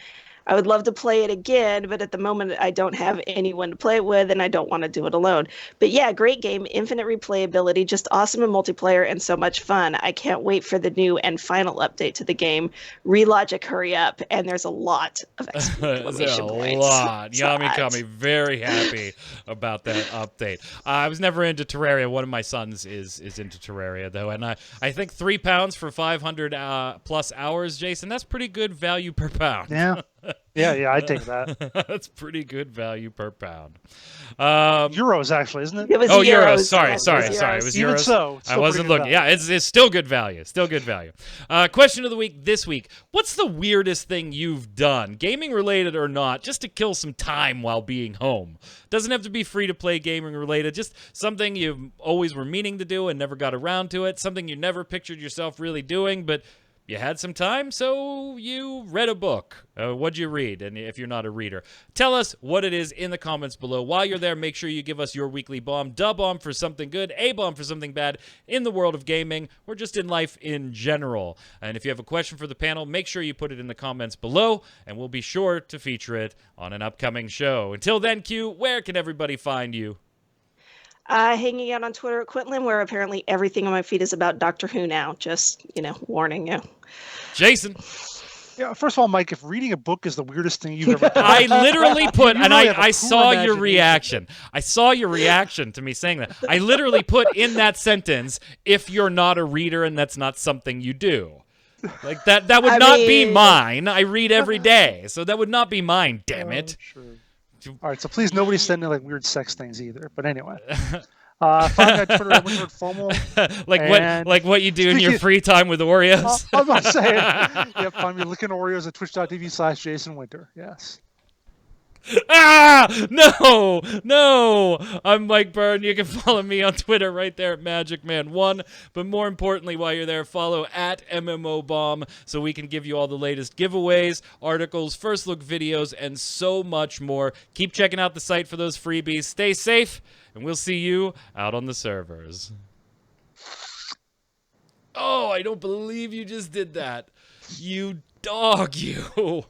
Speaker 3: I would love to play it again, but at the moment I don't have anyone to play it with, and I don't want to do it alone. But yeah, great game, infinite replayability, just awesome in multiplayer, and so much fun. I can't wait for the new and final update to the game. Relogic, hurry up, and there's a lot of exclamation points.
Speaker 1: A lot. Yamikami, very happy about that update. I was never into Terraria. One of my sons is into Terraria, though, and I think £3 for 500 plus hours, Jason, that's pretty good value per pound.
Speaker 2: Yeah. Yeah, I'd take that.
Speaker 1: That's pretty good value per pound.
Speaker 2: Euros, actually, isn't it?
Speaker 3: It was
Speaker 1: euros.
Speaker 3: euros.
Speaker 1: Sorry. It was
Speaker 2: Even
Speaker 1: euros.
Speaker 2: so,
Speaker 1: I wasn't looking. Yeah, it's still good value. Still good value. Question of the week this week. What's the weirdest thing you've done, gaming related or not, just to kill some time while being home? Doesn't have to be free to play gaming related. Just something you always were meaning to do and never got around to it. Something you never pictured yourself really doing, but you had some time, so you read a book. What'd you read? And if you're not a reader, tell us what it is in the comments below. While you're there, make sure you give us your weekly bomb. Bomb for something good, A bomb for something bad in the world of gaming, or just in life in general. And if you have a question for the panel, make sure you put it in the comments below, and we'll be sure to feature it on an upcoming show. Until then, Q, where can everybody find you?
Speaker 3: Hanging out on Twitter at Quinlan, where apparently everything on my feed is about Doctor Who now. Just, warning you.
Speaker 1: Jason.
Speaker 2: Yeah, first of all, Mike, if reading a book is the weirdest thing you've ever done.
Speaker 1: I literally put, and
Speaker 2: really have a
Speaker 1: I
Speaker 2: poor
Speaker 1: saw your
Speaker 2: imagination.
Speaker 1: reaction. I saw your reaction to me saying that. I literally put in that sentence, if you're not a reader and that's not something you do. Like, that would not be mine. I read every day, so that would not be mine, damn it.
Speaker 2: Sure. All right, so please nobody send me like weird sex things either. But anyway, find me on Twitter at Winward FOMO.
Speaker 1: like what you do in your free time with Oreos.
Speaker 2: I was about to say, yeah, find me licking Oreos at twitch.tv/JasonWinter. Yes.
Speaker 1: No, I'm Mike Byrne. You can follow me on Twitter right there at magicman1. But more importantly, while you're there, follow at MMOBomb so we can give you all the latest giveaways, articles, first look videos, and so much more. Keep checking out the site for those freebies. Stay safe, and we'll see you out on the servers. Oh, I don't believe you just did that. You dog, you.